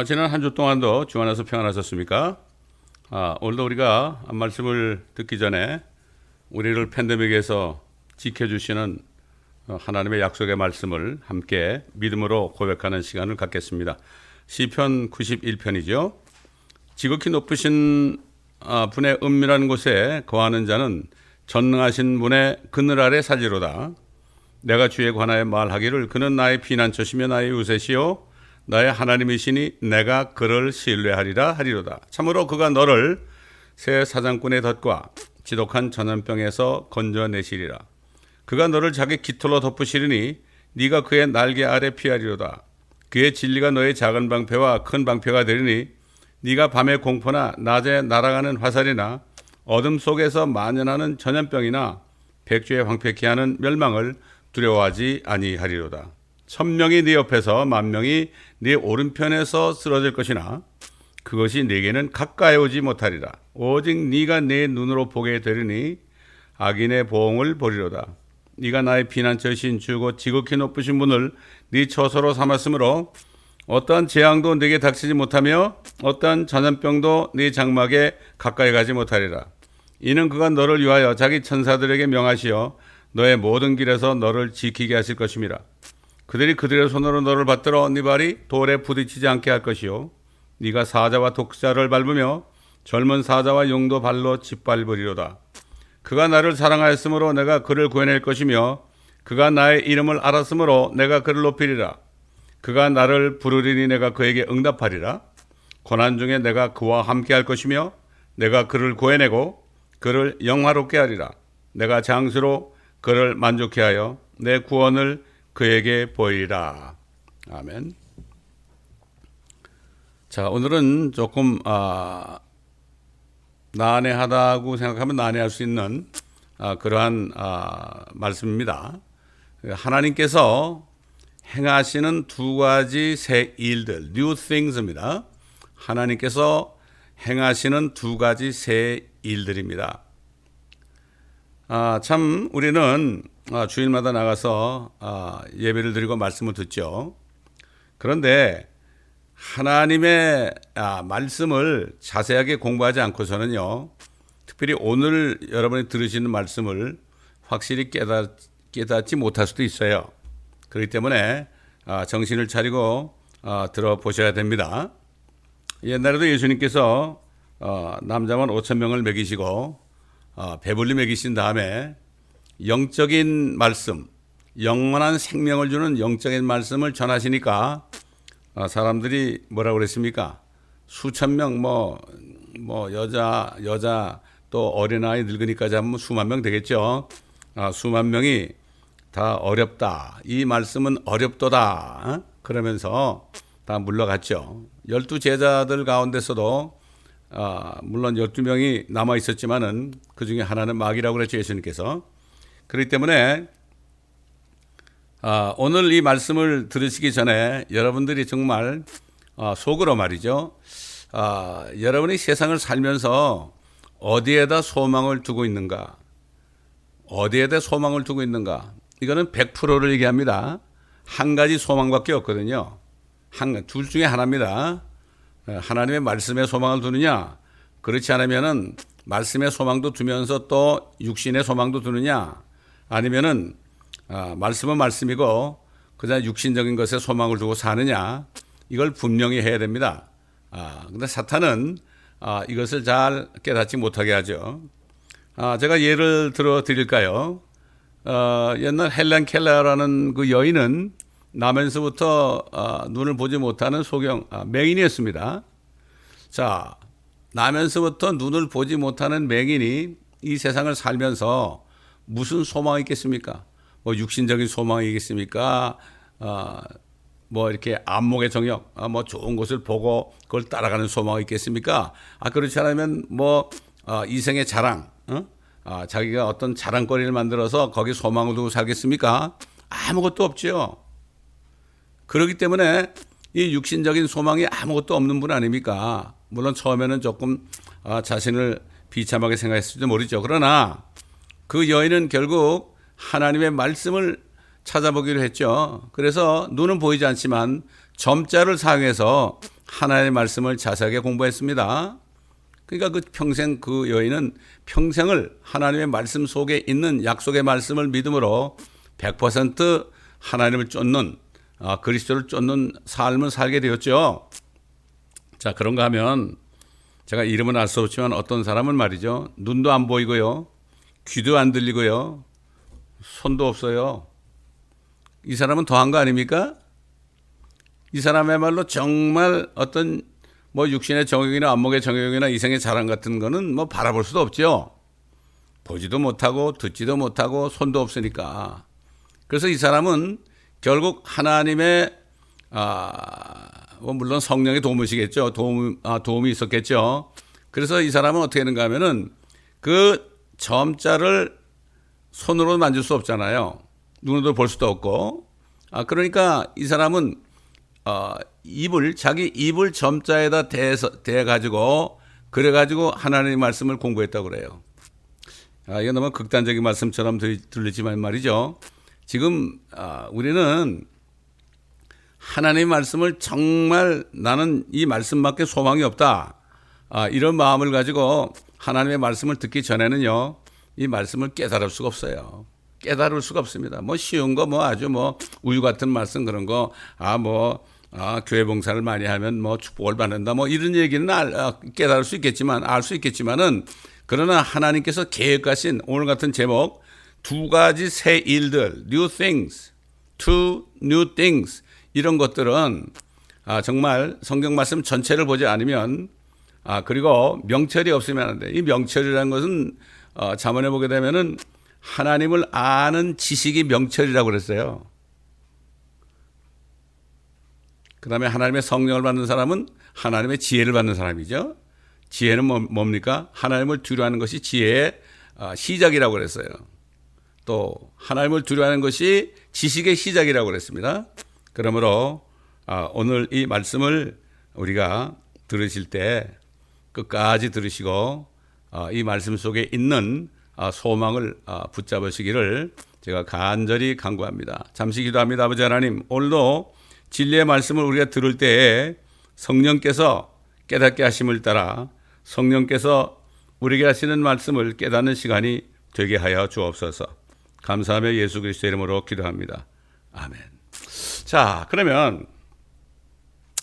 지난 한 주 동안도 주 안에서 평안하셨습니까? 오늘도 우리가 말씀을 듣기 전에 우리를 팬데믹에서 지켜주시는 하나님의 약속의 말씀을 함께 믿음으로 고백하는 시간을 갖겠습니다. 시편 91편이죠. 지극히 높으신 분의 은밀한 곳에 거하는 자는 전능하신 분의 그늘 아래 살지로다. 내가 주에 관하여 말하기를 그는 나의 피난처시며 나의 요새시요 나의 하나님이시니 내가 그를 신뢰하리라 하리로다. 참으로 그가 너를 새 사장꾼의 덫과 지독한 전염병에서 건져내시리라. 그가 너를 자기 깃털로 덮으시리니 네가 그의 날개 아래 피하리로다. 그의 진리가 너의 작은 방패와 큰 방패가 되리니 네가 밤의 공포나 낮에 날아가는 화살이나 어둠 속에서 만연하는 전염병이나 백주에 황폐케 하는 멸망을 두려워하지 아니하리로다. 1000명이 네 옆에서 10,000명이 네 오른편에서 쓰러질 것이나 그것이 네게는 가까이 오지 못하리라. 오직 네가 내 눈으로 보게 되리니 악인의 보응을 보리로다. 네가 나의 피난처이신 주고 지극히 높으신 분을 네 처소로 삼았으므로 어떠한 재앙도 네게 닥치지 못하며 어떠한 전염병도 네 장막에 가까이 가지 못하리라. 이는 그가 너를 위하여 자기 천사들에게 명하시어 너의 모든 길에서 너를 지키게 하실 것임이라. 그들이 그들의 손으로 너를 받들어 네 발이 돌에 부딪히지 않게 할 것이요 네가 사자와 독자를 밟으며 젊은 사자와 용도 발로 짓밟으리로다. 그가 나를 사랑하였으므로 내가 그를 구해낼 것이며 그가 나의 이름을 알았으므로 내가 그를 높이리라. 그가 나를 부르리니 내가 그에게 응답하리라. 고난 중에 내가 그와 함께 할 것이며 내가 그를 구해내고 그를 영화롭게 하리라. 내가 장수로 그를 만족케 하여 내 구원을 그에게 보이리라. 아멘. 자, 오늘은 조금 난해하다고 생각하면 난해할 수 있는 그러한 말씀입니다. 하나님께서 행하시는 두 가지 새 일들, new things입니다. 하나님께서 행하시는 두 가지 새 일들입니다. 참 우리는 주일마다 나가서 예배를 드리고 말씀을 듣죠. 그런데 하나님의 말씀을 자세하게 공부하지 않고서는요, 특별히 오늘 여러분이 들으시는 말씀을 확실히 깨닫지 못할 수도 있어요. 그렇기 때문에 정신을 차리고 들어보셔야 됩니다. 옛날에도 예수님께서 남자만 5,000명을 먹이시고 배불리 먹이신 다음에 영적인 말씀, 영원한 생명을 주는 영적인 말씀을 전하시니까 사람들이 뭐라고 그랬습니까? 수천 명, 여자 또 어린아이 늙으니까지 하면 수만 명 되겠죠. 수만 명이 다 어렵다. 이 말씀은 어렵도다. 그러면서 다 물러갔죠. 12 제자들 가운데서도 물론 12명이 남아 있었지만은 그 중에 하나는 마귀라고 그랬죠, 예수님께서. 그렇기 때문에 오늘 이 말씀을 들으시기 전에 여러분들이 정말 속으로 말이죠. 여러분이 세상을 살면서 어디에다 소망을 두고 있는가? 어디에다 소망을 두고 있는가? 이거는 100%를 얘기합니다. 한 가지 소망밖에 없거든요. 둘 중에 하나입니다. 하나님의 말씀에 소망을 두느냐? 그렇지 않으면은 말씀의 소망도 두면서 또 육신의 소망도 두느냐? 아니면은 말씀은 말씀이고 그냥 육신적인 것에 소망을 두고 사느냐? 이걸 분명히 해야 됩니다. 근데 사탄은 이것을 잘 깨닫지 못하게 하죠. 제가 예를 들어 드릴까요? 옛날 헬렌 켈러라는 그 여인은 나면서부터 눈을 보지 못하는 맹인이었습니다. 자, 나면서부터 눈을 보지 못하는 맹인이 이 세상을 살면서 무슨 소망이 있겠습니까? 육신적인 소망이 있겠습니까? 이렇게 안목의 정욕, 좋은 것을 보고 그걸 따라가는 소망이 있겠습니까? 그렇지 않으면 이생의 자랑, 자기가 어떤 자랑거리를 만들어서 거기 소망을 두고 살겠습니까? 아무것도 없죠. 그렇기 때문에 이 육신적인 소망이 아무것도 없는 분 아닙니까? 물론 처음에는 조금 자신을 비참하게 생각했을지도 모르죠. 그러나 그 여인은 결국 하나님의 말씀을 찾아보기로 했죠. 그래서 눈은 보이지 않지만 점자를 사용해서 하나님의 말씀을 자세하게 공부했습니다. 그러니까 그 평생 그 여인은 평생을 하나님의 말씀 속에 있는 약속의 말씀을 믿음으로 100% 하나님을 쫓는 그리스도를 쫓는 삶을 살게 되었죠. 자, 그런가 하면 제가 이름은 알 수 없지만 어떤 사람은 말이죠. 눈도 안 보이고요. 귀도 안 들리고요. 손도 없어요. 이 사람은 더한 거 아닙니까? 이 사람의말로 정말 어떤 뭐 육신의 정욕이나 안목의 정욕이나 이생의 자랑 같은 거는 뭐 바라볼 수도 없죠. 보지도 못하고 듣지도 못하고 손도 없으니까. 그래서 이 사람은 결국 하나님의 뭐 물론 성령의 도움이시겠죠. 도움이 있었겠죠. 그래서 이 사람은 어떻게 하는가 하면은 그 점자를 손으로 만질 수 없잖아요. 눈으로 볼 수도 없고. 그러니까 이 사람은 자기 입을 점자에다 대가지고 그래가지고 하나님의 말씀을 공부했다고 그래요. 이건 너무 극단적인 말씀처럼 들리지만 말이죠. 지금 우리는 하나님의 말씀을 정말 나는 이 말씀밖에 소망이 없다. 이런 마음을 가지고 하나님의 말씀을 듣기 전에는요. 이 말씀을 깨달을 수가 없어요. 깨달을 수가 없습니다. 뭐 쉬운 거 뭐 아주 뭐 우유 같은 말씀 그런 거 교회 봉사를 많이 하면 뭐 축복을 받는다 뭐 이런 얘기는 깨달을 수 있겠지만 알 수 있겠지만은 그러나 하나님께서 계획하신 오늘 같은 제목 두 가지 새 일들 new things, two new things 이런 것들은 정말 성경 말씀 전체를 보지 않으면 그리고 명철이 없으면 안 돼. 이 명철이라는 것은 잠언에 보게 되면은 하나님을 아는 지식이 명철이라고 그랬어요. 그 다음에 하나님의 성령을 받는 사람은 하나님의 지혜를 받는 사람이죠. 지혜는 뭡니까? 하나님을 두려워하는 것이 지혜의 시작이라고 그랬어요. 또 하나님을 두려워하는 것이 지식의 시작이라고 그랬습니다. 그러므로 오늘 이 말씀을 우리가 들으실 때 끝까지 들으시고 이 말씀 속에 있는 소망을 붙잡으시기를 제가 간절히 간구합니다. 잠시 기도합니다. 아버지 하나님, 오늘도 진리의 말씀을 우리가 들을 때에 성령께서 깨닫게 하심을 따라 성령께서 우리에게 하시는 말씀을 깨닫는 시간이 되게 하여 주옵소서. 감사하며 예수 그리스도의 이름으로 기도합니다. 아멘. 자, 그러면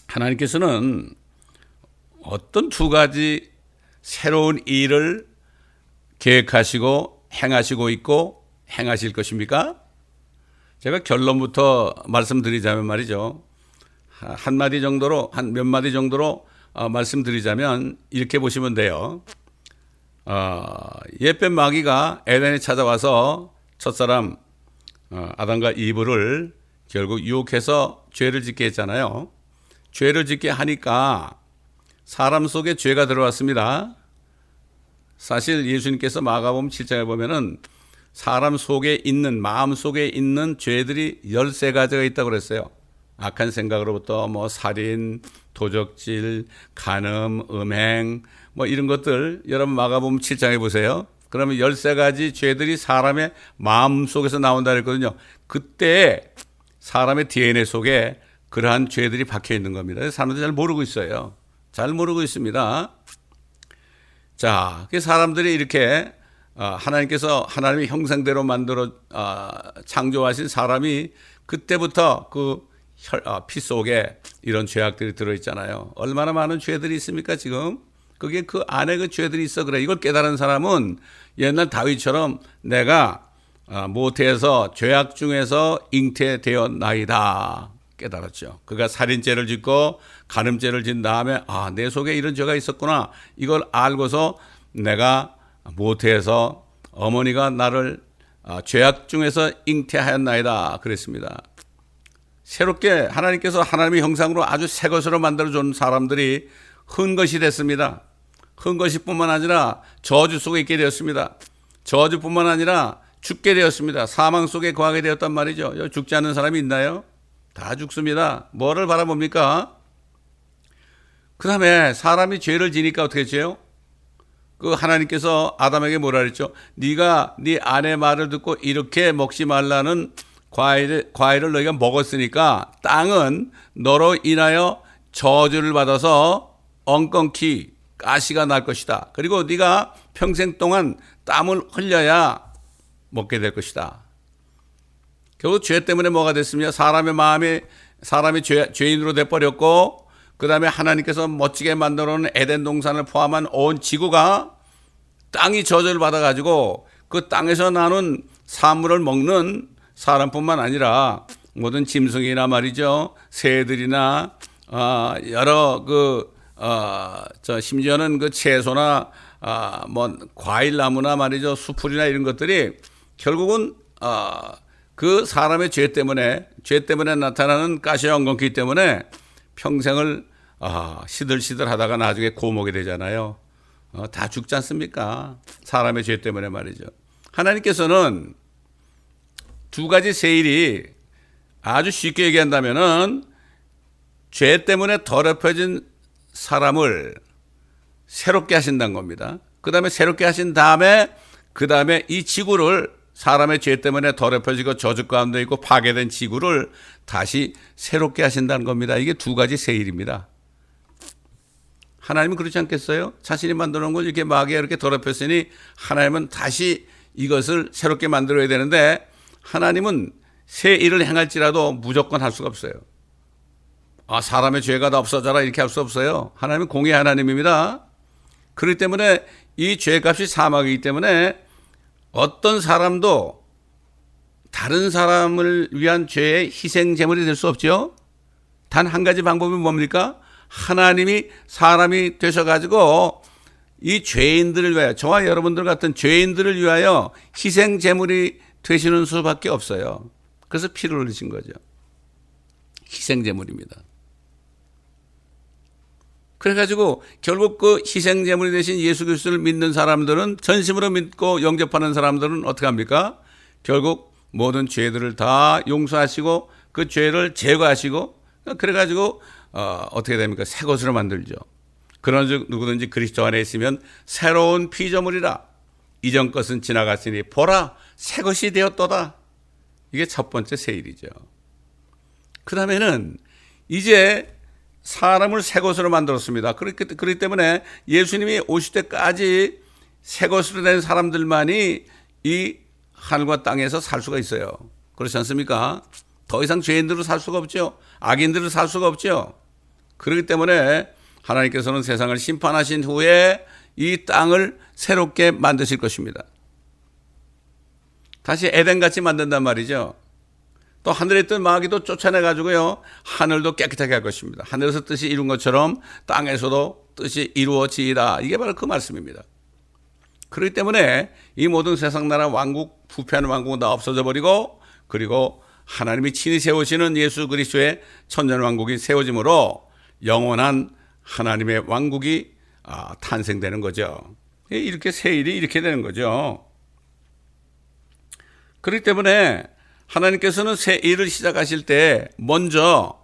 하나님께서는 어떤 두 가지 새로운 일을 계획하시고 행하시고 있고 행하실 것입니까? 제가 결론부터 말씀드리자면 말이죠. 한 마디 정도로, 한 몇 마디 정도로 말씀드리자면 이렇게 보시면 돼요. 옛뱀 마귀가 에덴에 찾아와서 첫사람 아담과 이브를 결국 유혹해서 죄를 짓게 했잖아요. 죄를 짓게 하니까 사람 속에 죄가 들어왔습니다. 사실 예수님께서 마가복음 7장에 보면은 사람 속에 있는, 마음 속에 있는 죄들이 13가지가 있다고 그랬어요. 악한 생각으로부터 뭐 살인, 도적질, 간음, 음행 뭐 이런 것들 여러분 마가복음 7장에 보세요. 그러면 13가지 죄들이 사람의 마음 속에서 나온다 그랬거든요. 그때 사람의 DNA 속에 그러한 죄들이 박혀 있는 겁니다. 사람들이 잘 모르고 있어요. 잘 모르고 있습니다. 자, 그 사람들이 이렇게 하나님께서 하나님의 형상대로 만들어 창조하신 사람이 그때부터 그 피 속에 이런 죄악들이 들어있잖아요. 얼마나 많은 죄들이 있습니까 지금? 그게 그 안에 그 죄들이 있어 그래. 이걸 깨달은 사람은 옛날 다윗처럼 내가 모태에서 죄악 중에서 잉태되었나이다 깨달았죠. 그가 살인죄를 짓고 간음죄를 짓는 다음에 내 속에 이런 죄가 있었구나. 이걸 알고서 내가 모태에서 어머니가 나를 죄악 중에서 잉태하였나이다 그랬습니다. 새롭게 하나님께서 하나님의 형상으로 아주 새 것으로 만들어준 사람들이 흠것이 됐습니다. 흠것이 뿐만 아니라 저주 속에 있게 되었습니다. 저주뿐만 아니라 죽게 되었습니다. 사망 속에 거하게 되었단 말이죠. 죽지 않는 사람이 있나요? 다 죽습니다. 뭐를 바라봅니까? 그 다음에 사람이 죄를 지니까 어떻게 했죠? 그 하나님께서 아담에게 뭐라 그랬죠? 네가 네 아내 말을 듣고 이렇게 먹지 말라는 과일을 너희가 먹었으니까 땅은 너로 인하여 저주를 받아서 엉겅퀴 가시가 날 것이다. 그리고 네가 평생 동안 땀을 흘려야 먹게 될 것이다. 결국 죄 때문에 뭐가 됐습니까? 사람이 죄인으로 돼버렸고, 그 다음에 하나님께서 멋지게 만들어 놓은 에덴 동산을 포함한 온 지구가 땅이 저주를 받아가지고 그 땅에서 나는 산물을 먹는 사람뿐만 아니라 모든 짐승이나 말이죠, 새들이나 여러 심지어는 그 채소나 뭐 과일나무나 말이죠, 수풀이나 이런 것들이 결국은 그 사람의 죄 때문에 나타나는 가시와 엉겅퀴 때문에 평생을 시들시들하다가 나중에 고목이 되잖아요. 다 죽지 않습니까? 사람의 죄 때문에 말이죠. 하나님께서는 두 가지 세일이 아주 쉽게 얘기한다면은 죄 때문에 더럽혀진 사람을 새롭게 하신다는 겁니다. 그 다음에 새롭게 하신 다음에 이 지구를, 사람의 죄 때문에 더럽혀지고 저주 가운데 있고 파괴된 지구를 다시 새롭게 하신다는 겁니다. 이게 두 가지 세일입니다. 하나님은 그렇지 않겠어요? 자신이 만들어 놓은 걸 이렇게 마귀가 이렇게 더럽혔으니 하나님은 다시 이것을 새롭게 만들어야 되는데, 하나님은 새 일을 행할지라도 무조건 할 수가 없어요. 사람의 죄가 다 없어져라 이렇게 할 수 없어요. 하나님은 공의 하나님입니다. 그렇기 때문에 이 죄값이 사망이기 때문에 어떤 사람도 다른 사람을 위한 죄의 희생 제물이 될 수 없죠. 단 한 가지 방법이 뭡니까? 하나님이 사람이 되셔가지고 이 죄인들을 위하여, 저와 여러분들 같은 죄인들을 위하여 희생 제물이 되시는 수밖에 없어요. 그래서 피를 흘리신 거죠. 희생 제물입니다. 그래가지고 결국 그 희생 제물이 되신 예수 그리스도를 믿는 사람들은, 전심으로 믿고 영접하는 사람들은 어떻게 합니까? 결국 모든 죄들을 다 용서하시고 그 죄를 제거하시고, 그래가지고 어떻게 됩니까? 새 것으로 만들죠. 그런즉 누구든지 그리스도 안에 있으면 새로운 피조물이라. 이전 것은 지나갔으니 보라 새 것이 되었도다. 이게 첫 번째 세일이죠. 그 다음에는 이제 사람을 새 것으로 만들었습니다. 그렇기 때문에 예수님이 오실 때까지 새 것으로 된 사람들만이 이 하늘과 땅에서 살 수가 있어요. 그렇지 않습니까? 더 이상 죄인들로 살 수가 없죠. 악인들로 살 수가 없죠. 그렇기 때문에 하나님께서는 세상을 심판하신 후에 이 땅을 새롭게 만드실 것입니다. 다시 에덴같이 만든단 말이죠. 또 하늘에 있던 마귀도 쫓아내가지고요, 하늘도 깨끗하게 할 것입니다. 하늘에서 뜻이 이룬 것처럼 땅에서도 뜻이 이루어지이다. 이게 바로 그 말씀입니다. 그렇기 때문에 이 모든 세상 나라 왕국, 부패하는 왕국은 다 없어져 버리고, 그리고 하나님이 친히 세우시는 예수 그리스도의 천년왕국이 세워짐으로 영원한 하나님의 왕국이 탄생되는 거죠. 이렇게 세일이 이렇게 되는 거죠. 그렇기 때문에 하나님께서는 새 일을 시작하실 때 먼저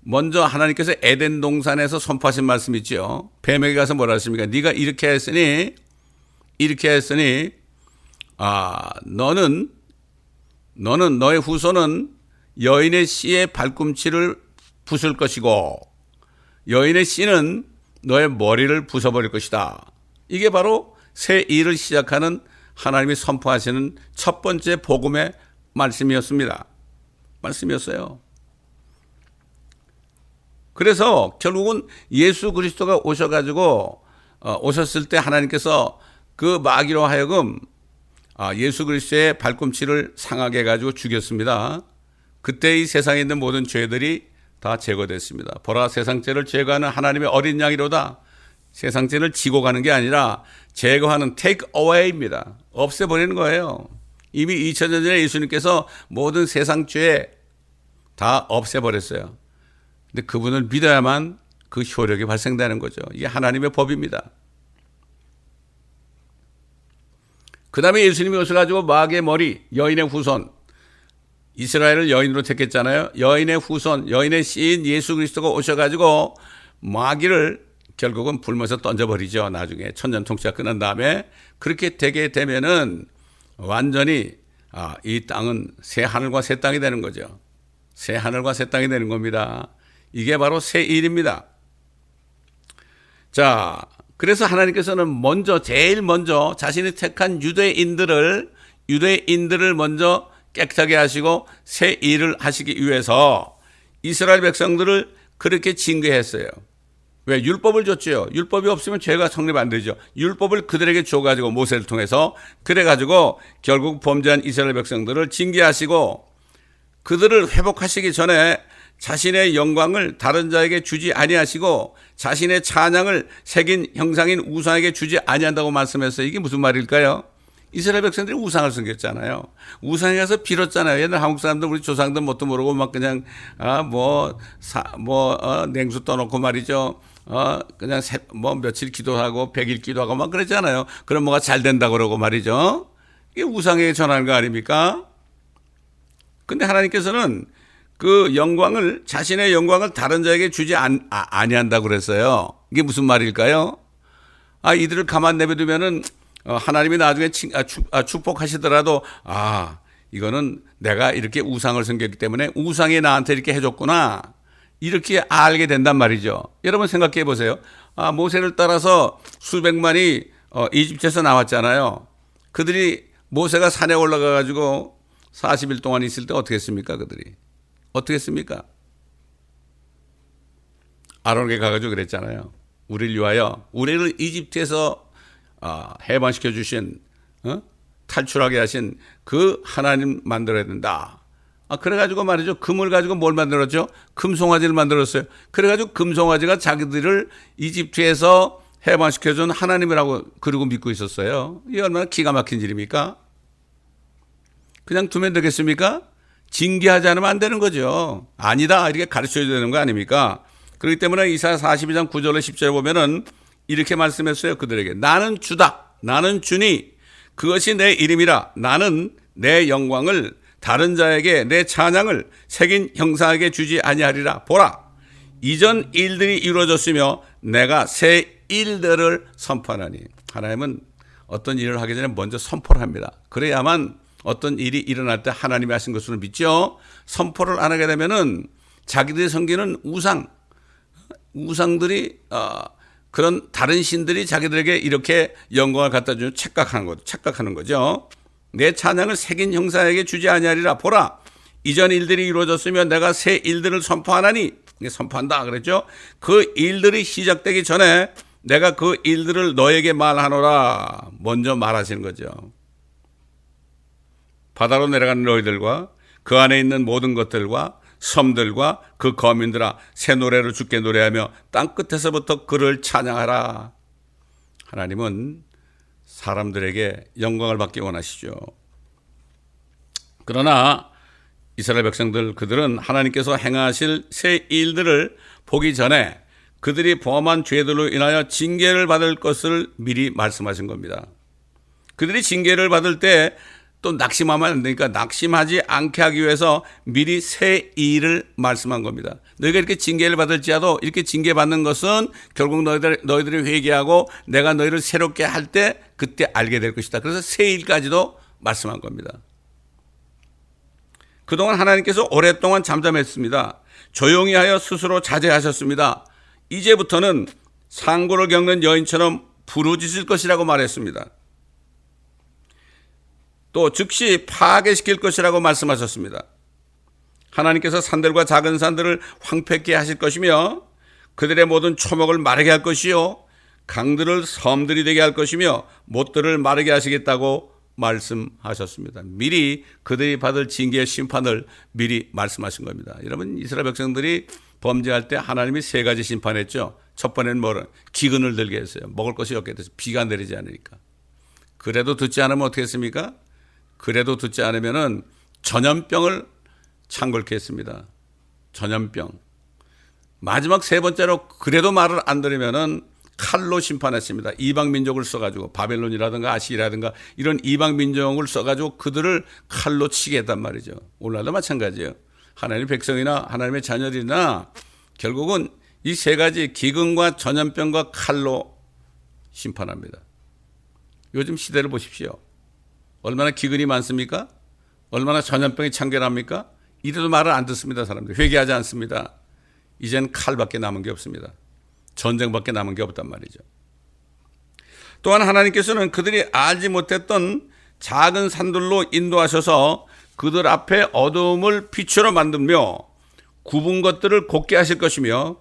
하나님께서 에덴 동산에서 선포하신 말씀 있죠. 뱀에게 가서 뭐라 하십니까? 네가 이렇게 했으니 너는 너의 후손은 여인의 씨의 발꿈치를 부술 것이고 여인의 씨는 너의 머리를 부숴버릴 것이다. 이게 바로 새 일을 시작하는 하나님이 선포하시는 첫 번째 복음의 말씀이었어요. 그래서 결국은 예수 그리스도가 오셨을 때 하나님께서 그 마귀로 하여금 예수 그리스도의 발꿈치를 상하게 해가지고 죽였습니다. 그때 이 세상에 있는 모든 죄들이 다 제거됐습니다. 보라, 세상 죄를 제거하는 하나님의 어린 양이로다. 세상 죄를 지고 가는 게 아니라 제거하는 take away입니다. 없애버리는 거예요. 이미 2000년 전에 예수님께서 모든 세상 죄 다 없애버렸어요. 근데 그분을 믿어야만 그 효력이 발생되는 거죠. 이게 하나님의 법입니다. 그 다음에 예수님이 오셔가지고 마귀의 머리, 여인의 후손, 이스라엘을 여인으로 택했잖아요. 여인의 후손, 여인의 씨인 예수 그리스도가 오셔가지고 마귀를 결국은 불못에 던져버리죠. 나중에 천년 통치가 끝난 다음에. 그렇게 되게 되면은 완전히 이 땅은 새 하늘과 새 땅이 되는 거죠. 새 하늘과 새 땅이 되는 겁니다. 이게 바로 새 일입니다. 자, 그래서 하나님께서는 제일 먼저 자신이 택한 유대인들을 먼저 깨끗하게 하시고 새 일을 하시기 위해서 이스라엘 백성들을 그렇게 징계했어요. 왜? 율법을 줬죠. 율법이 없으면 죄가 성립 안 되죠. 율법을 그들에게 줘가지고 모세를 통해서 그래가지고 결국 범죄한 이스라엘 백성들을 징계하시고 그들을 회복하시기 전에 자신의 영광을 다른 자에게 주지 아니하시고 자신의 찬양을 새긴 형상인 우상에게 주지 아니한다고 말씀했어요. 이게 무슨 말일까요? 이스라엘 백성들이 우상을 섬겼잖아요. 우상에 가서 빌었잖아요. 옛날 한국 사람들 우리 조상들 뭣도 모르고 막 그냥 냉수 떠놓고 말이죠. 그냥 며칠 기도하고 100일 기도하고 막 그랬잖아요. 그럼 뭐가 잘 된다고 그러고 말이죠. 이게 우상에게 전하는 거 아닙니까? 근데 하나님께서는 그 영광을, 자신의 영광을 다른 자에게 주지 아니한다고 그랬어요. 이게 무슨 말일까요? 이들을 가만 내버두면은 하나님이 나중에 축복하시더라도 이거는 내가 이렇게 우상을 섬겼기 때문에 우상이 나한테 이렇게 해줬구나, 이렇게 알게 된단 말이죠. 여러분 생각해 보세요. 모세를 따라서 수백만이 이집트에서 나왔잖아요. 그들이 모세가 산에 올라가 가지고 40일 동안 있을 때 어떻게 했습니까? 그들이 어떻게 했습니까? 아론에게 가가지고 그랬잖아요. 우리를 위하여, 우리를 이집트에서 해방시켜 주신, 탈출하게 하신 그 하나님 만들어야 된다. 그래가지고 말이죠. 금을 가지고 뭘 만들었죠? 금송아지를 만들었어요. 그래가지고 금송아지가 자기들을 이집트에서 해방시켜준 하나님이라고 그러고 믿고 있었어요. 이게 얼마나 기가 막힌 일입니까? 그냥 두면 되겠습니까? 징계하지 않으면 안 되는 거죠. 아니다, 이렇게 가르쳐야 되는 거 아닙니까? 그렇기 때문에 이사야 42장 9절에 10절에 보면은 이렇게 말씀했어요. 그들에게 나는 주다, 나는 주니 그것이 내 이름이라. 나는 내 영광을 다른 자에게, 내 찬양을 새긴 형상에게 주지 아니하리라. 보라, 이전 일들이 이루어졌으며 내가 새 일들을 선포하나니. 하나님은 어떤 일을 하기 전에 먼저 선포를 합니다. 그래야만 어떤 일이 일어날 때 하나님이 하신 것으로 믿죠. 선포를 안 하게 되면은 자기들이 섬기는 우상들이 그런 다른 신들이 자기들에게 이렇게 영광을 갖다 주는 착각하는 거죠. 내 찬양을 새긴 형상에게 주지 아니하리라. 보라, 이전 일들이 이루어졌으며 내가 새 일들을 선포하나니. 선포한다 그랬죠. 그 일들이 시작되기 전에 내가 그 일들을 너에게 말하노라. 먼저 말하시는 거죠. 바다로 내려가는 너희들과 그 안에 있는 모든 것들과 섬들과 그 거민들아, 새 노래로 주께 노래하며 땅 끝에서부터 그를 찬양하라. 하나님은 사람들에게 영광을 받기 원하시죠. 그러나 이스라엘 백성들, 그들은 하나님께서 행하실 새 일들을 보기 전에 그들이 범한 죄들로 인하여 징계를 받을 것을 미리 말씀하신 겁니다. 그들이 징계를 받을 때 또 낙심하면 안 되니까 낙심하지 않게 하기 위해서 미리 새 일을 말씀한 겁니다. 너희가 이렇게 징계를 받을지라도 이렇게 징계받는 것은 결국 너희들이 회개하고 내가 너희를 새롭게 할 때 그때 알게 될 것이다. 그래서 새 일까지도 말씀한 겁니다. 그동안 하나님께서 오랫동안 잠잠했습니다. 조용히 하여 스스로 자제하셨습니다. 이제부터는 상고를 겪는 여인처럼 부르짖을 것이라고 말했습니다. 또 즉시 파괴시킬 것이라고 말씀하셨습니다. 하나님께서 산들과 작은 산들을 황폐케 하실 것이며 그들의 모든 초목을 마르게 할 것이요 강들을 섬들이 되게 할 것이며 못들을 마르게 하시겠다고 말씀하셨습니다. 미리 그들이 받을 징계의 심판을 미리 말씀하신 겁니다. 여러분, 이스라엘 백성들이 범죄할 때 하나님이 세 가지 심판했죠. 첫 번째는 뭐를? 기근을 들게 했어요. 먹을 것이 없게 돼서 비가 내리지 않으니까. 그래도 듣지 않으면 어떻게 했습니까? 그래도 듣지 않으면은 전염병을 창궐케 했습니다. 전염병. 마지막 세 번째로 그래도 말을 안 들으면은 칼로 심판했습니다. 이방 민족을 써가지고 바벨론이라든가 아시리라든가 이런 이방 민족을 써가지고 그들을 칼로 치게 했단 말이죠. 오늘날도 마찬가지예요. 하나님의 백성이나 하나님의 자녀들이나 결국은 이 세 가지 기근과 전염병과 칼로 심판합니다. 요즘 시대를 보십시오. 얼마나 기근이 많습니까? 얼마나 전염병이 창궐합니까? 이래도 말을 안 듣습니다. 사람들 회개하지 않습니다. 이젠 칼밖에 남은 게 없습니다. 전쟁밖에 남은 게 없단 말이죠. 또한 하나님께서는 그들이 알지 못했던 작은 산들로 인도하셔서 그들 앞에 어두움을 빛으로 만들며 굽은 것들을 곱게 하실 것이며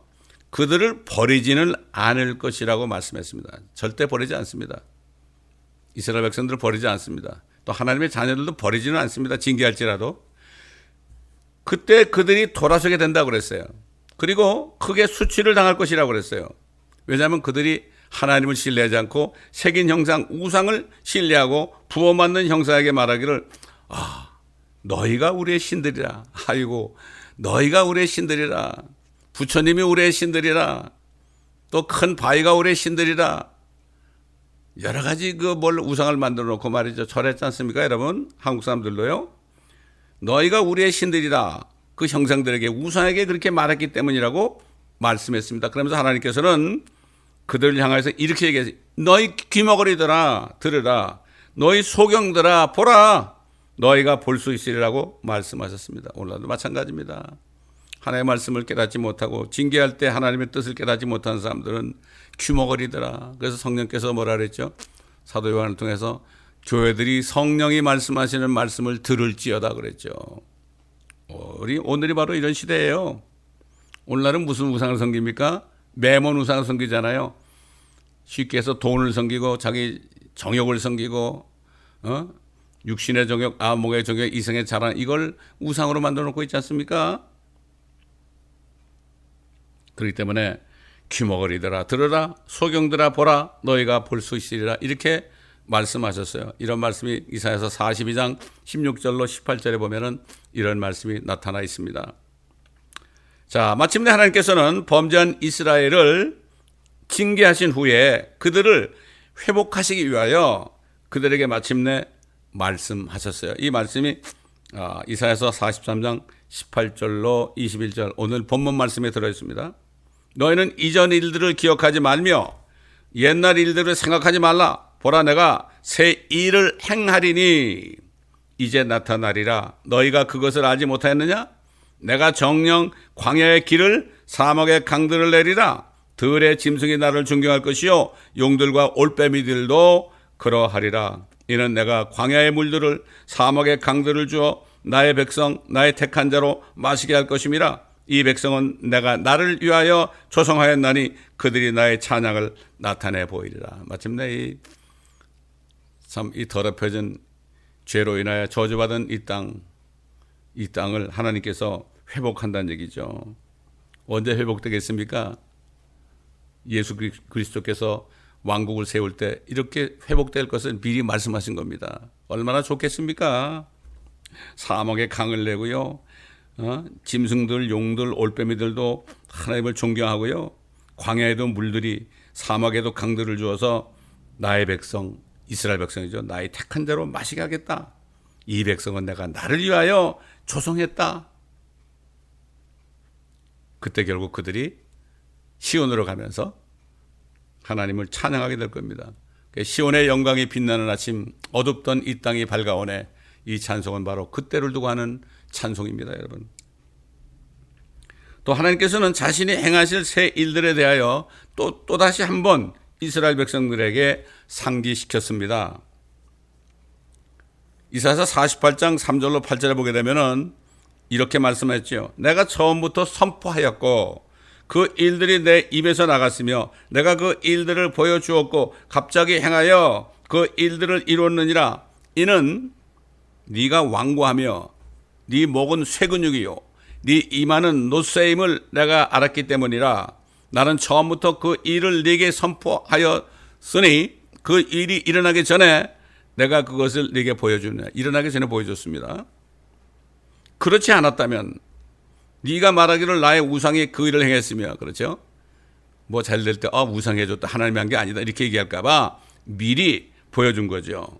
그들을 버리지는 않을 것이라고 말씀했습니다. 절대 버리지 않습니다. 이스라엘 백성들을 버리지 않습니다. 또 하나님의 자녀들도 버리지는 않습니다. 징계할지라도. 그때 그들이 돌아서게 된다고 그랬어요. 그리고 크게 수치를 당할 것이라고 그랬어요. 왜냐하면 그들이 하나님을 신뢰하지 않고 새긴 형상, 우상을 신뢰하고 부어 만든 형상에게 말하기를 너희가 우리의 신들이라. 아이고 너희가 우리의 신들이라. 부처님이 우리의 신들이라. 또 큰 바위가 우리의 신들이라. 여러 가지 우상을 만들어 놓고 말이죠. 절했지 않습니까 여러분? 한국 사람들도요. 너희가 우리의 신들이라. 그 형상들에게 우상에게 그렇게 말했기 때문이라고 말씀했습니다. 그러면서 하나님께서는 그들을 향해서 이렇게 얘기했어요. 너희 귀머거리들아 들으라. 너희 소경들아 보라. 너희가 볼 수 있으리라고 말씀하셨습니다. 오늘도 마찬가지입니다. 하나님의 말씀을 깨닫지 못하고 징계할 때 하나님의 뜻을 깨닫지 못하는 사람들은 귀머거리더라. 그래서 성령께서 뭐라 그랬죠? 사도 요한을 통해서 교회들이 성령이 말씀하시는 말씀을 들을지어다 그랬죠. 오늘이 바로 이런 시대예요. 오늘날은 무슨 우상을 섬깁니까? 매몬 우상을 섬기잖아요. 쉽게 해서 돈을 섬기고 자기 정욕을 섬기고 육신의 정욕, 목의 정욕, 이성의 자랑 이걸 우상으로 만들어 놓고 있지 않습니까? 그렇기 때문에 귀머거리들아 들으라 소경들아 보라 너희가 볼 수 있으리라 이렇게 말씀하셨어요. 이런 말씀이 이사야서 42장 16절로 18절에 보면은 이런 말씀이 나타나 있습니다. 자, 마침내 하나님께서는 범죄한 이스라엘을 징계하신 후에 그들을 회복하시기 위하여 그들에게 마침내 말씀하셨어요. 이 말씀이 이사야서 43장 18절로 21절 오늘 본문 말씀에 들어있습니다. 너희는 이전 일들을 기억하지 말며 옛날 일들을 생각하지 말라. 보라 내가 새 일을 행하리니 이제 나타나리라. 너희가 그것을 알지 못하였느냐? 내가 정령 광야의 길을 사막의 강들을 내리라. 들의 짐승이 나를 존경할 것이요 용들과 올빼미들도 그러하리라. 이는 내가 광야의 물들을 사막의 강들을 주어 나의 백성 나의 택한 자로 마시게 할 것임이라. 이 백성은 내가 나를 위하여 조성하였나니 그들이 나의 찬양을 나타내 보이리라. 마침내 이 더럽혀진 죄로 인하여 저주받은 이 땅을 하나님께서 회복한다는 얘기죠. 언제 회복되겠습니까? 예수 그리스도께서 왕국을 세울 때 이렇게 회복될 것을 미리 말씀하신 겁니다. 얼마나 좋겠습니까? 사막에 강을 내고요. 짐승들, 용들, 올빼미들도 하나님을 존경하고요. 광야에도 물들이 사막에도 강들을 주어서 나의 백성, 이스라엘 백성이죠. 나의 택한 자로 마시게 하겠다. 이 백성은 내가 나를 위하여 조성했다. 그때 결국 그들이 시온으로 가면서 하나님을 찬양하게 될 겁니다. 시온의 영광이 빛나는 아침 어둡던 이 땅이 밝아오네. 이 찬송은 바로 그때를 두고 하는 찬송입니다. 여러분. 또 하나님께서는 자신이 행하실 새 일들에 대하여 또다시 한번 이스라엘 백성들에게 상기시켰습니다. 이사야서 48장 3절로 8절에 보게 되면은 이렇게 말씀했죠. 내가 처음부터 선포하였고 그 일들이 내 입에서 나갔으며 내가 그 일들을 보여주었고 갑자기 행하여 그 일들을 이뤘느니라. 이는 네가 완고하며 네 목은 쇠근육이요 네 이마는 노쇠임을 내가 알았기 때문이라. 나는 처음부터 그 일을 네게 선포하였으니 그 일이 일어나기 전에 내가 그것을 네게 보여주느냐. 일어나기 전에 보여줬습니다. 그렇지 않았다면 네가 말하기를 나의 우상이 그 일을 행했으며, 그렇죠? 뭐 잘 될 때 우상이 해줬다, 하나님이 한 게 아니다 이렇게 얘기할까 봐 미리 보여준 거죠.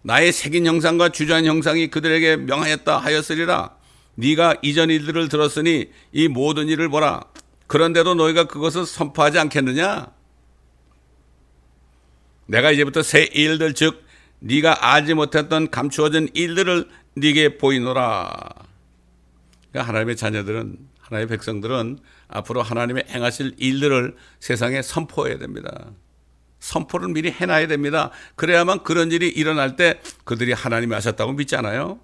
나의 새긴 형상과 주저한 형상이 그들에게 명하였다 하였으리라. 네가 이전 일들을 들었으니 이 모든 일을 보라. 그런데도 너희가 그것을 선포하지 않겠느냐? 내가 이제부터 새 일들 즉 네가 알지 못했던 감추어진 일들을 네게 보이노라. 그러니까 하나님의 자녀들은, 하나님의 백성들은 앞으로 하나님의 행하실 일들을 세상에 선포해야 됩니다. 선포를 미리 해놔야 됩니다. 그래야만 그런 일이 일어날 때 그들이 하나님이 하셨다고 믿잖아요.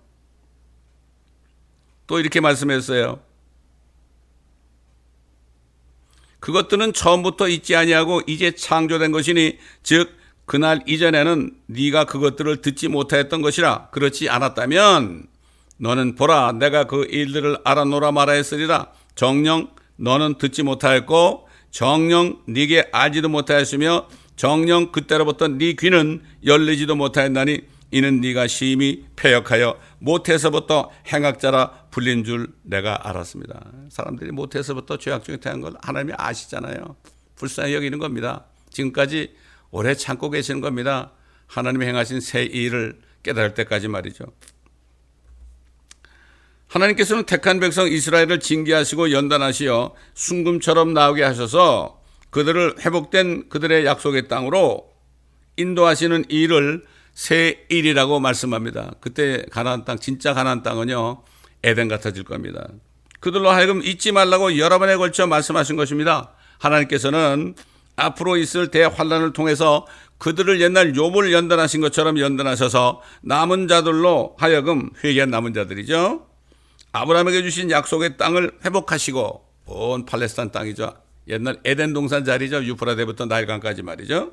또 이렇게 말씀했어요. 그것들은 처음부터 있지 아니하고 이제 창조된 것이니 즉 그날 이전에는 네가 그것들을 듣지 못하였던 것이라. 그렇지 않았다면 너는 보라 내가 그 일들을 알아노라 말하였으리라. 정녕 너는 듣지 못하였고 정녕 네게 알지도 못하였으며 정녕 그때로부터 네 귀는 열리지도 못하였나니 이는 네가 심히 패역하여 못해서부터 행악자라 불린 줄 내가 알았습니다. 사람들이 못해서부터 죄악 중에 태어난 걸 하나님이 아시잖아요. 불쌍히 여기는 겁니다. 지금까지 오래 참고 계시는 겁니다. 하나님이 행하신 새 일을 깨달을 때까지 말이죠. 하나님께서는 택한 백성 이스라엘을 징계하시고 연단하시어 순금처럼 나오게 하셔서 그들을 회복된 그들의 약속의 땅으로 인도하시는 일을 새 일이라고 말씀합니다. 그때 가나안 땅, 진짜 가나안 땅은요 에덴 같아질 겁니다. 그들로 하여금 잊지 말라고 여러 번에 걸쳐 말씀하신 것입니다. 하나님께서는 앞으로 있을 대환란을 통해서 그들을 옛날 욥을 연단하신 것처럼 연단하셔서 남은 자들로 하여금 회개한 남은 자들이죠. 아브라함에게 주신 약속의 땅을 회복하시고 온 팔레스타인 땅이죠. 옛날 에덴 동산 자리죠. 유프라데부터 나일강까지 말이죠.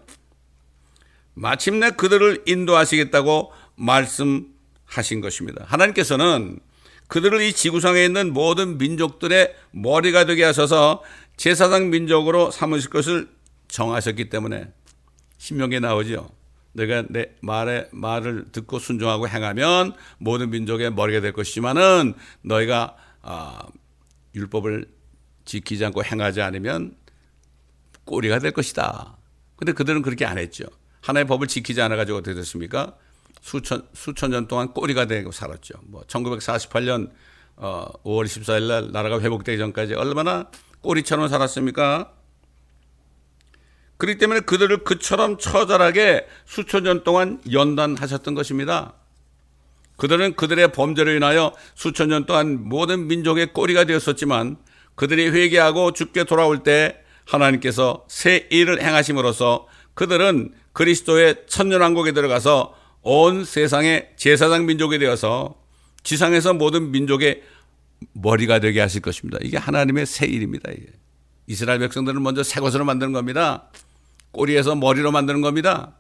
마침내 그들을 인도하시겠다고 말씀하신 것입니다. 하나님께서는 그들을 이 지구상에 있는 모든 민족들의 머리가 되게 하셔서 제사장 민족으로 삼으실 것을 정하셨기 때문에 신명기에 나오죠. 너희가 내 말을 듣고 순종하고 행하면 모든 민족의 머리가 될 것이지만은 너희가 율법을 지키지 않고 행하지 않으면 꼬리가 될 것이다. 근데 그들은 그렇게 안 했죠. 하나의 법을 지키지 않아가지고 어떻게 됐습니까? 수천 년 동안 꼬리가 되고 살았죠. 1948년 5월 14일 날 나라가 회복되기 전까지 얼마나 꼬리처럼 살았습니까? 그렇기 때문에 그들을 그처럼 처절하게 수천 년 동안 연단하셨던 것입니다. 그들은 그들의 범죄로 인하여 수천 년 동안 모든 민족의 꼬리가 되었었지만 그들이 회개하고 주께 돌아올 때 하나님께서 새 일을 행하심으로써 그들은 그리스도의 천년왕국에 들어가서 온 세상의 제사장 민족이 되어서 지상에서 모든 민족의 머리가 되게 하실 것입니다. 이게 하나님의 새 일입니다. 이게. 이스라엘 백성들은 먼저 새 것으로 만드는 겁니다. 꼬리에서 머리로 만드는 겁니다.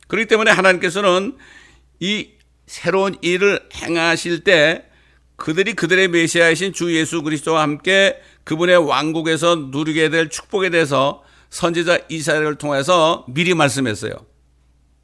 그렇기 때문에 하나님께서는 이 새로운 일을 행하실 때 그들이 그들의 메시아이신 주 예수 그리스도와 함께 그분의 왕국에서 누리게 될 축복에 대해서 선지자 이사야를 통해서 미리 말씀했어요.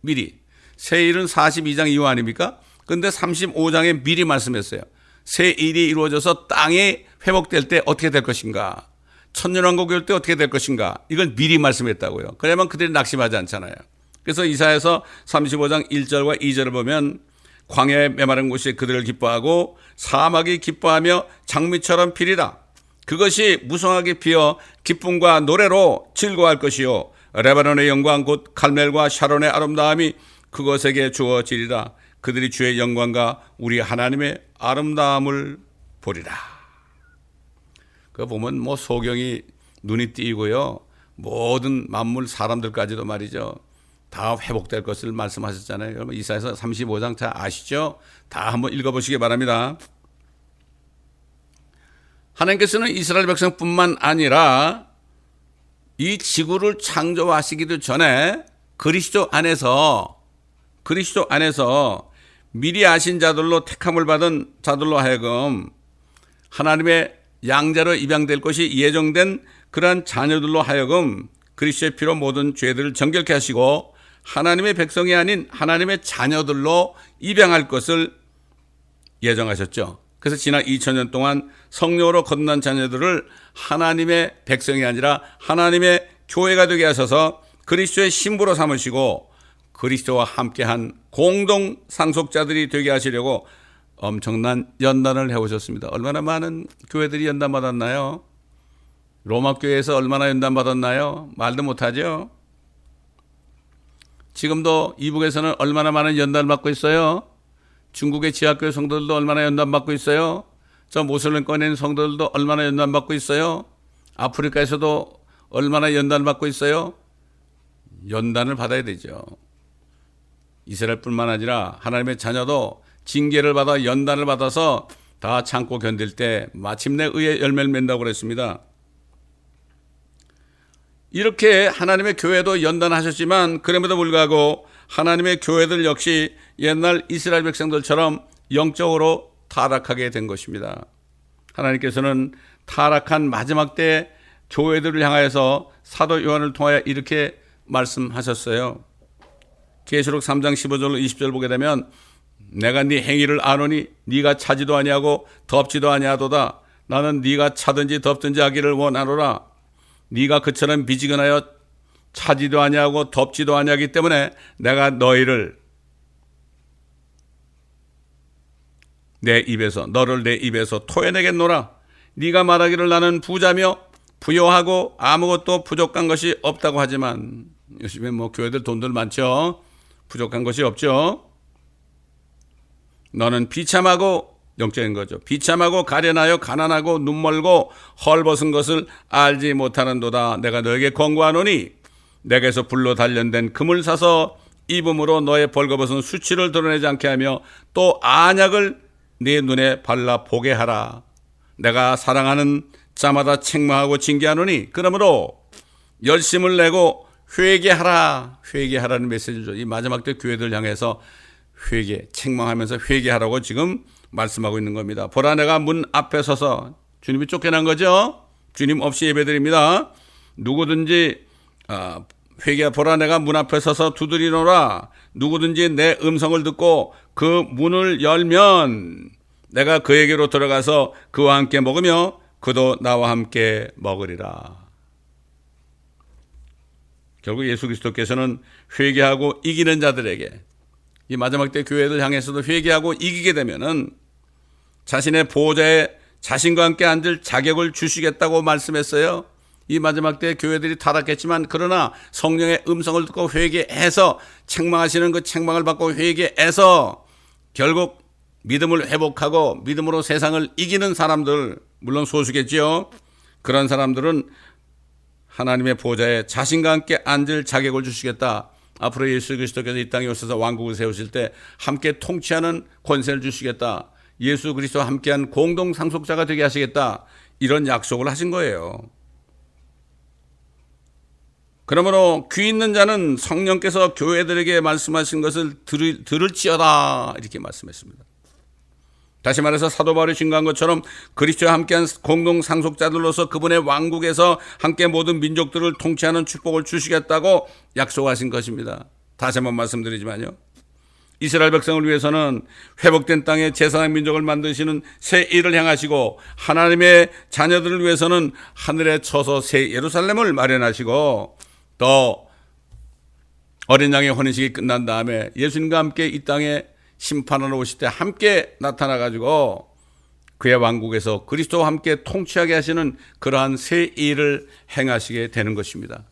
미리. 새 일은 42장 이후 아닙니까? 그런데 35장에 미리 말씀했어요. 새 일이 이루어져서 땅이 회복될 때 어떻게 될 것인가? 천년왕국이 올 때 어떻게 될 것인가? 이걸 미리 말씀했다고요. 그래야만 그들이 낙심하지 않잖아요. 그래서 이사야서 35장 1절과 2절을 보면 광야의 메마른 곳이 그들을 기뻐하고 사막이 기뻐하며 장미처럼 피리라. 그것이 무성하게 피어 기쁨과 노래로 즐거워할 것이요 레바논의 영광 곧 칼멜과 샤론의 아름다움이 그것에게 주어지리라. 그들이 주의 영광과 우리 하나님의 아름다움을 보리라. 그거 보면 소경이 눈이 띄고요. 모든 만물 사람들까지도 말이죠. 다 회복될 것을 말씀하셨잖아요. 여러분 이사야서 35장 다 아시죠? 다 한번 읽어보시기 바랍니다. 하나님께서는 이스라엘 백성뿐만 아니라 이 지구를 창조하시기도 전에 그리스도 안에서 미리 아신 자들로 택함을 받은 자들로 하여금 하나님의 양자로 입양될 것이 예정된 그러한 자녀들로 하여금 그리스도의 피로 모든 죄들을 정결케 하시고 하나님의 백성이 아닌 하나님의 자녀들로 입양할 것을 예정하셨죠. 그래서 지난 2000년 동안 성령으로 거듭난 자녀들을 하나님의 백성이 아니라 하나님의 교회가 되게 하셔서 그리스도의 신부로 삼으시고 그리스도와 함께한 공동 상속자들이 되게 하시려고 엄청난 연단을 해오셨습니다. 얼마나 많은 교회들이 연단받았나요? 로마 교회에서 얼마나 연단받았나요? 말도 못하죠. 지금도 이북에서는 얼마나 많은 연단을 받고 있어요. 중국의 지하교회 성도들도 얼마나 연단받고 있어요? 저 모슬렘 꺼내는 성도들도 얼마나 연단받고 있어요? 아프리카에서도 얼마나 연단을 받고 있어요? 연단을 받아야 되죠. 이스라엘뿐만 아니라 하나님의 자녀도 징계를 받아 연단을 받아서 다 참고 견딜 때 마침내 의의 열매를 맺는다고 그랬습니다. 이렇게 하나님의 교회도 연단하셨지만 그럼에도 불구하고 하나님의 교회들 역시 옛날 이스라엘 백성들처럼 영적으로 타락하게 된 것입니다. 하나님께서는 타락한 마지막 때 교회들을 향하여서 사도 요한을 통하여 이렇게 말씀하셨어요. 계시록 3장 15절 20절 보게 되면 내가 네 행위를 아노니 네가 차지도 아니하고 덥지도 아니하도다. 나는 네가 차든지 덥든지 하기를 원하노라. 네가 그처럼 미지근하여 차지도 아니하고 덥지도 아니하기 때문에 내가 너를 내 입에서 토해내겠노라. 네가 말하기를 나는 부자며 부요하고 아무것도 부족한 것이 없다고 하지만 요즘에 교회들 돈들 많죠. 부족한 것이 없죠. 너는 비참하고 영적인 거죠. 비참하고 가련하여 가난하고 눈멀고 헐벗은 것을 알지 못하는도다. 내가 너에게 권고하노니 내게서 불로 단련된 금을 사서 입음으로 너의 벌거벗은 수치를 드러내지 않게 하며 또 안약을 네 눈에 발라 보게 하라. 내가 사랑하는 자마다 책망하고 징계하노니 그러므로 열심을 내고 회개하라는 메시지죠. 이 마지막 때 교회들 향해서 책망하면서 회개하라고 지금 말씀하고 있는 겁니다. 보라 내가 문 앞에 서서 주님이 쫓겨난 거죠. 주님 없이 예배드립니다. 누구든지 보라 내가 문 앞에 서서 두드리노라. 누구든지 내 음성을 듣고 그 문을 열면 내가 그에게로 들어가서 그와 함께 먹으며 그도 나와 함께 먹으리라. 결국 예수 그리스도께서는 회개하고 이기는 자들에게 이 마지막 때 교회를 향해서도 회개하고 이기게 되면은 자신의 보호자에 자신과 함께 앉을 자격을 주시겠다고 말씀했어요. 이 마지막 때 교회들이 타락했지만 그러나 성령의 음성을 듣고 회개해서 책망하시는 그 책망을 받고 회개해서 결국 믿음을 회복하고 믿음으로 세상을 이기는 사람들, 물론 소수겠지요. 그런 사람들은 하나님의 보좌에 자신과 함께 앉을 자격을 주시겠다. 앞으로 예수 그리스도께서 이 땅에 오셔서 왕국을 세우실 때 함께 통치하는 권세를 주시겠다. 예수 그리스도와 함께한 공동 상속자가 되게 하시겠다. 이런 약속을 하신 거예요. 그러므로 귀 있는 자는 성령께서 교회들에게 말씀하신 것을 들을지어다 이렇게 말씀했습니다. 다시 말해서 사도 바울이 증거한 것처럼 그리스도와 함께한 공동 상속자들로서 그분의 왕국에서 함께 모든 민족들을 통치하는 축복을 주시겠다고 약속하신 것입니다. 다시 한번 말씀드리지만요. 이스라엘 백성을 위해서는 회복된 땅에 제사장 민족을 만드시는 새 일을 향하시고 하나님의 자녀들을 위해서는 하늘에 쳐서 새 예루살렘을 마련하시고 또 어린 양의 혼인식이 끝난 다음에 예수님과 함께 이 땅에 심판하러 오실 때 함께 나타나가지고 그의 왕국에서 그리스도와 함께 통치하게 하시는 그러한 새 일을 행하시게 되는 것입니다.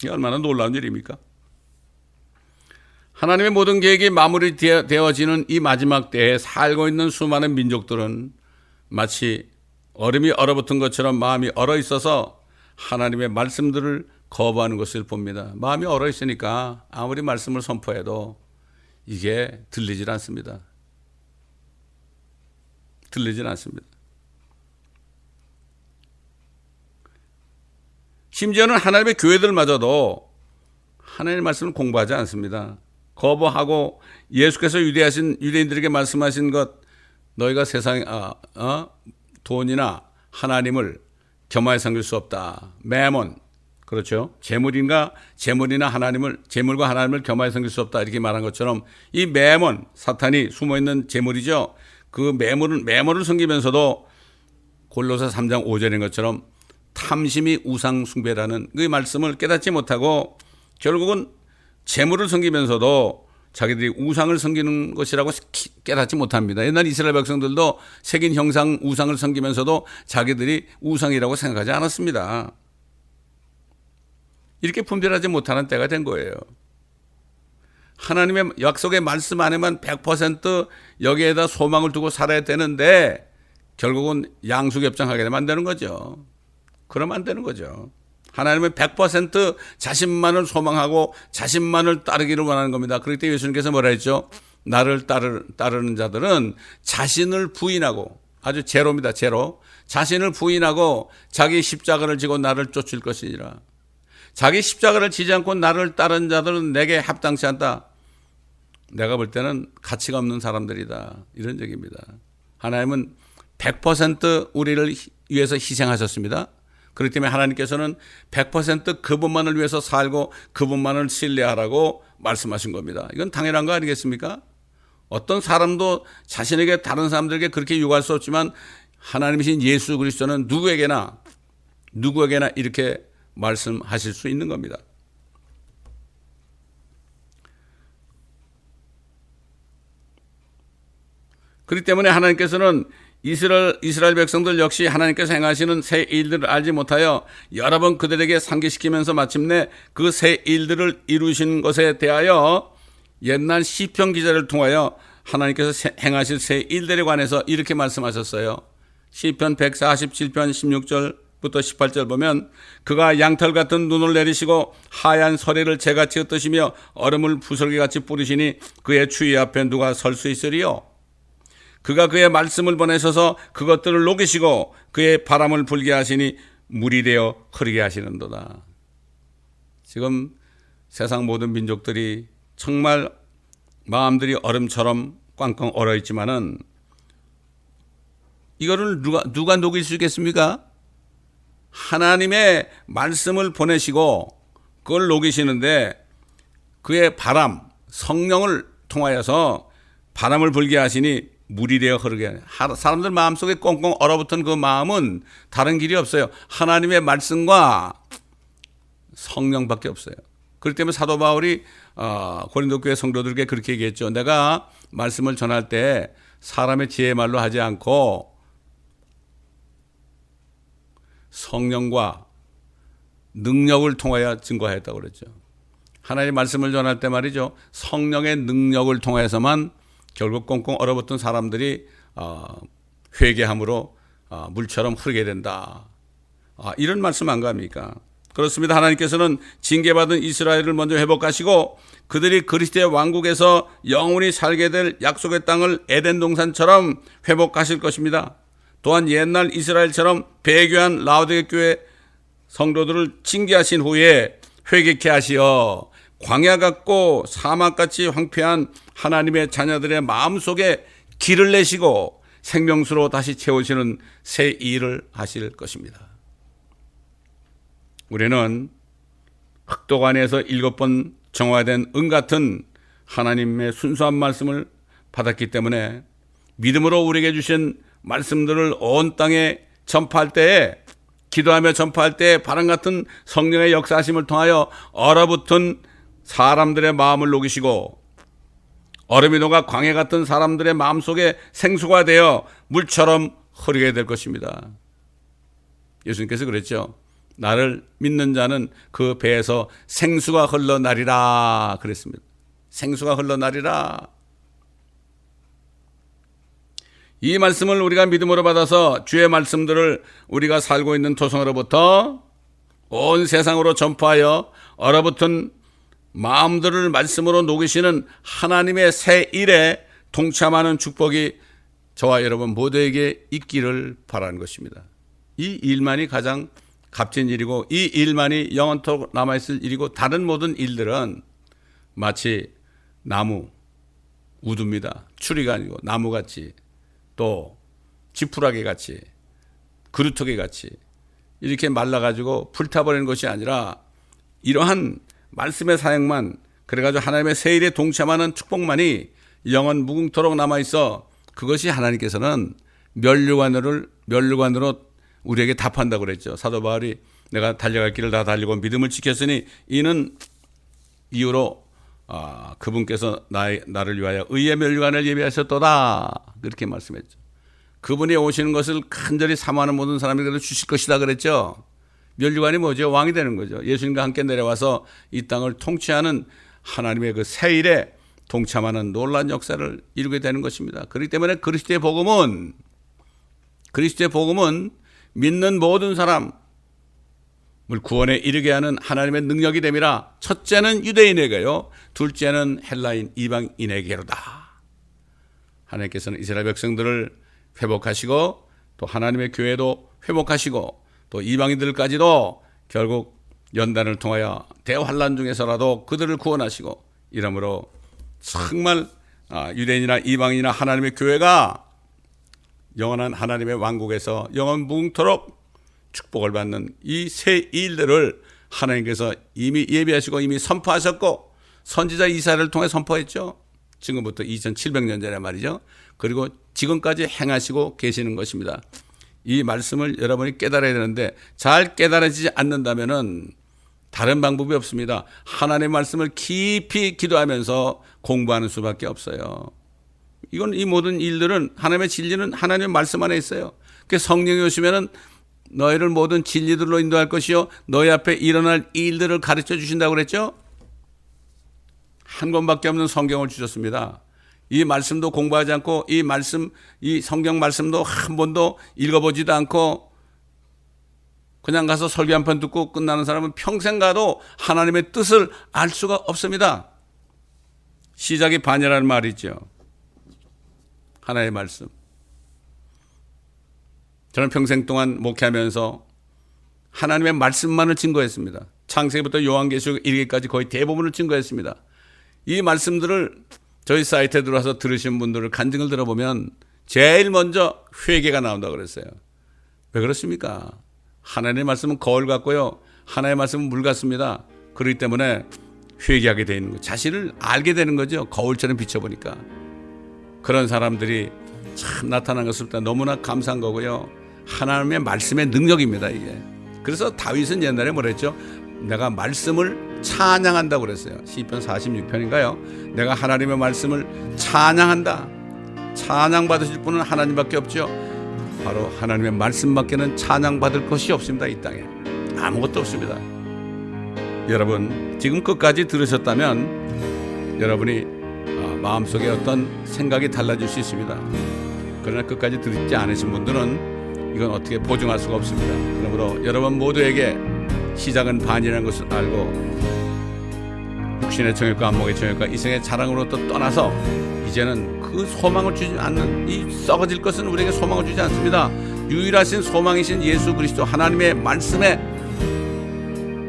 이게 얼마나 놀라운 일입니까? 하나님의 모든 계획이 마무리되어지는 이 마지막 때에 살고 있는 수많은 민족들은 마치 얼음이 얼어붙은 것처럼 마음이 얼어 있어서 하나님의 말씀들을 거부하는 것을 봅니다. 마음이 얼어 있으니까 아무리 말씀을 선포해도 이게 들리질 않습니다. 심지어는 하나님의 교회들마저도 하나님의 말씀을 공부하지 않습니다. 거부하고 예수께서 유대인들에게 말씀하신 것, 너희가 세상 돈이나 하나님을 겸하여 섬길 수 없다. 매몬, 그렇죠? 재물과 하나님을 겸하여 섬길 수 없다. 이렇게 말한 것처럼 이 매몬, 사탄이 숨어있는 재물이죠. 그 매물을 섬기면서도 골로새 3장 5절인 것처럼 탐심이 우상 숭배라는 그 말씀을 깨닫지 못하고 결국은 재물을 섬기면서도 자기들이 우상을 섬기는 것이라고 깨닫지 못합니다. 옛날 이스라엘 백성들도 새긴 형상 우상을 섬기면서도 자기들이 우상이라고 생각하지 않았습니다. 이렇게 분별하지 못하는 때가 된 거예요. 하나님의 약속의 말씀 안에만 100% 여기에다 소망을 두고 살아야 되는데 결국은 양수겹장하게 만드는 거죠. 그러면 안 되는 거죠. 하나님은 100% 자신만을 소망하고 자신만을 따르기를 원하는 겁니다. 그럴 때 예수님께서 뭐라 했죠? 나를 따르는 자들은 자신을 부인하고, 아주 제로입니다. 제로. 자신을 부인하고 자기 십자가를 지고 나를 쫓을 것이니라. 자기 십자가를 지지 않고 나를 따르는 자들은 내게 합당치 않다. 내가 볼 때는 가치가 없는 사람들이다. 이런 얘기입니다. 하나님은 100% 우리를 위해서 희생하셨습니다. 그렇기 때문에 하나님께서는 100% 그분만을 위해서 살고 그분만을 신뢰하라고 말씀하신 겁니다. 이건 당연한 거 아니겠습니까? 어떤 사람도 자신에게 다른 사람들에게 그렇게 요구할 수 없지만 하나님이신 예수 그리스도는 누구에게나 이렇게 말씀하실 수 있는 겁니다. 그렇기 때문에 하나님께서는 이스라엘 백성들 역시 하나님께서 행하시는 새 일들을 알지 못하여 여러 번 그들에게 상기시키면서 마침내 그 새 일들을 이루신 것에 대하여 옛날 시편 기자를 통하여 하나님께서 행하실 새 일들에 관해서 이렇게 말씀하셨어요. 시편 147편 16절부터 18절 보면 그가 양털 같은 눈을 내리시고 하얀 서리를 재같이 흩으시며 얼음을 부슬기같이 뿌리시니 그의 추위 앞에 누가 설 수 있으리요. 그가 그의 말씀을 보내셔서 그것들을 녹이시고 그의 바람을 불게 하시니 물이 되어 흐르게 하시는도다. 지금 세상 모든 민족들이 정말 마음들이 얼음처럼 꽝꽝 얼어있지만은 이거를 누가 녹일 수 있겠습니까? 하나님의 말씀을 보내시고 그걸 녹이시는데 그의 바람, 성령을 통하여서 바람을 불게 하시니 물이 되어 흐르게. 사람들 마음속에 꽁꽁 얼어붙은 그 마음은 다른 길이 없어요. 하나님의 말씀과 성령밖에 없어요. 그렇기 때문에 사도 바울이 고린도 교회 성도들에게 그렇게 얘기했죠. 내가 말씀을 전할 때 사람의 지혜의 말로 하지 않고 성령과 능력을 통하여 증거하였다고 그랬죠. 하나님의 말씀을 전할 때 말이죠. 성령의 능력을 통해서만 결국 꽁꽁 얼어붙은 사람들이 회개함으로 물처럼 흐르게 된다. 이런 말씀 안 갑니까? 그렇습니다. 하나님께서는 징계받은 이스라엘을 먼저 회복하시고 그들이 그리스도의 왕국에서 영원히 살게 될 약속의 땅을 에덴 동산처럼 회복하실 것입니다. 또한 옛날 이스라엘처럼 배교한 라오디게 교회 성도들을 징계하신 후에 회개케 하시어 광야 같고 사막같이 황폐한 하나님의 자녀들의 마음속에 길을 내시고 생명수로 다시 채우시는 새 일을 하실 것입니다. 우리는 흑독안에서 7번 정화된 은 같은 하나님의 순수한 말씀을 받았기 때문에 믿음으로 우리에게 주신 말씀들을 온 땅에 전파할 때에 기도하며 전파할 때에 바람 같은 성령의 역사하심을 통하여 얼어붙은 사람들의 마음을 녹이시고 얼음이 녹아 광야 같은 사람들의 마음속에 생수가 되어 물처럼 흐르게 될 것입니다. 예수님께서 그랬죠. 나를 믿는 자는 그 배에서 생수가 흘러나리라 그랬습니다. 생수가 흘러나리라. 이 말씀을 우리가 믿음으로 받아서 주의 말씀들을 우리가 살고 있는 토성으로부터 온 세상으로 전파하여 얼어붙은 마음들을 말씀으로 녹이시는 하나님의 새 일에 동참하는 축복이 저와 여러분 모두에게 있기를 바라는 것입니다. 이 일만이 가장 값진 일이고 이 일만이 영원토록 남아있을 일이고 다른 모든 일들은 마치 나무, 우두입니다. 추리가 아니고 나무같이 또 지푸라기 같이 그루터기 같이 이렇게 말라가지고 불타버리는 것이 아니라 이러한 말씀의 사역만 그래가지고 하나님의 새 일에 동참하는 축복만이 영원 무궁토록 남아있어 그것이 하나님께서는 면류관으로 우리에게 답한다고 그랬죠. 사도 바울이 내가 달려갈 길을 다 달리고 믿음을 지켰으니 이는 이유로 그분께서 나를 위하여 의의 면류관을 예비하셨도다 그렇게 말씀했죠. 그분이 오시는 것을 간절히 사모하는 모든 사람에게도 주실 것이다 그랬죠. 면류관이 뭐죠? 왕이 되는 거죠. 예수님과 함께 내려와서 이 땅을 통치하는 하나님의 그 새 일에 동참하는 놀라운 역사를 이루게 되는 것입니다. 그렇기 때문에 그리스도의 복음은 믿는 모든 사람을 구원에 이르게 하는 하나님의 능력이 됨이라. 첫째는 유대인에게요, 둘째는 헬라인 이방인에게로다. 하나님께서는 이스라엘 백성들을 회복하시고 또 하나님의 교회도 회복하시고 또 이방인들까지도 결국 연단을 통하여 대환란 중에서라도 그들을 구원하시고, 이러므로 정말 유대인이나 이방인이나 하나님의 교회가 영원한 하나님의 왕국에서 영원 무궁토록 축복을 받는 이 새 일들을 하나님께서 이미 예비하시고 이미 선포하셨고, 선지자 이사야를 통해 선포했죠. 지금부터 2700년 전에 말이죠. 그리고 지금까지 행하시고 계시는 것입니다. 이 말씀을 여러분이 깨달아야 되는데, 잘 깨달아지지 않는다면은 다른 방법이 없습니다. 하나님의 말씀을 깊이 기도하면서 공부하는 수밖에 없어요. 이 모든 일들은, 하나님의 진리는 하나님의 말씀 안에 있어요. 그래서 성령이 오시면은 너희를 모든 진리들로 인도할 것이요, 너희 앞에 일어날 일들을 가르쳐 주신다고 그랬죠. 한 권밖에 없는 성경을 주셨습니다. 이 말씀도 공부하지 않고 이 성경 말씀도 한 번도 읽어보지도 않고 그냥 가서 설교 한 편 듣고 끝나는 사람은 평생 가도 하나님의 뜻을 알 수가 없습니다. 시작이 반이라는 말이 있죠. 하나의 말씀. 저는 평생 동안 목회하면서 하나님의 말씀만을 증거했습니다. 창세기부터 요한계시록 1기까지 거의 대부분을 증거했습니다. 이 말씀들을 저희 사이트에 들어와서 들으신 분들을 간증을 들어보면 제일 먼저 회개가 나온다고 그랬어요. 왜 그렇습니까? 하나님의 말씀은 거울 같고요, 하나님의 말씀은 물 같습니다. 그렇기 때문에 회개하게 되는 거예요. 자신을 알게 되는 거죠. 거울처럼 비춰보니까. 그런 사람들이 참 나타난 것을 볼 때 너무나 감사한 거고요. 하나님의 말씀의 능력입니다, 이게. 그래서 다윗은 옛날에 뭐랬죠? 내가 말씀을 찬양한다고 그랬어요. 시편 46편인가요? 내가 하나님의 말씀을 찬양한다. 찬양받으실 분은 하나님밖에 없죠. 바로 하나님의 말씀밖에는 찬양받을 것이 없습니다. 이 땅에 아무것도 없습니다. 여러분 지금 끝까지 들으셨다면 여러분이 마음속에 어떤 생각이 달라질 수 있습니다. 그러나 끝까지 듣지 않으신 분들은 이건 어떻게 보증할 수가 없습니다. 그러므로 여러분 모두에게 시작은 반이라는 것을 알고 육신의 정욕과 안목의 정욕과 이생의 자랑으로부터 떠나서 이제는 그 소망을 주지 않는, 이 썩어질 것은 우리에게 소망을 주지 않습니다. 유일하신 소망이신 예수 그리스도 하나님의 말씀에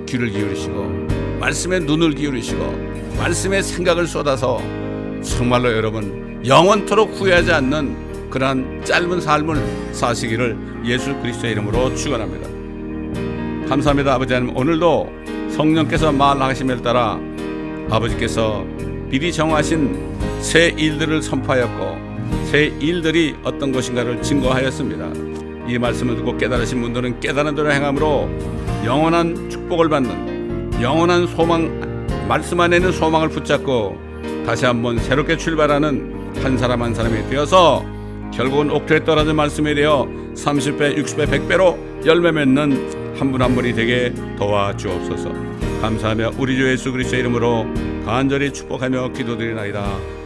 귀를 기울이시고 말씀에 눈을 기울이시고 말씀에 생각을 쏟아서 정말로 여러분 영원토록 후회하지 않는 그러한 짧은 삶을 사시기를 예수 그리스도의 이름으로 축원합니다. 감사합니다. 아버지 하나님, 오늘도 성령께서 말하심을 따라 아버지께서 미리 정하신 새 일들을 선포하였고 새 일들이 어떤 것인가를 증거하였습니다. 이 말씀을 듣고 깨달으신 분들은 깨달은 대로 행함으로 영원한 축복을 받는, 영원한 소망, 말씀 안에 있는 소망을 붙잡고 다시 한번 새롭게 출발하는 한 사람 한 사람이 되어서 결국은 옥토에 떨어진 말씀에 대하여 30배, 60배, 100배로 열매 맺는 한 분 한 분이 되게 도와주옵소서. 감사하며 우리 주 예수 그리스도의 이름으로 간절히 축복하며 기도드리나이다.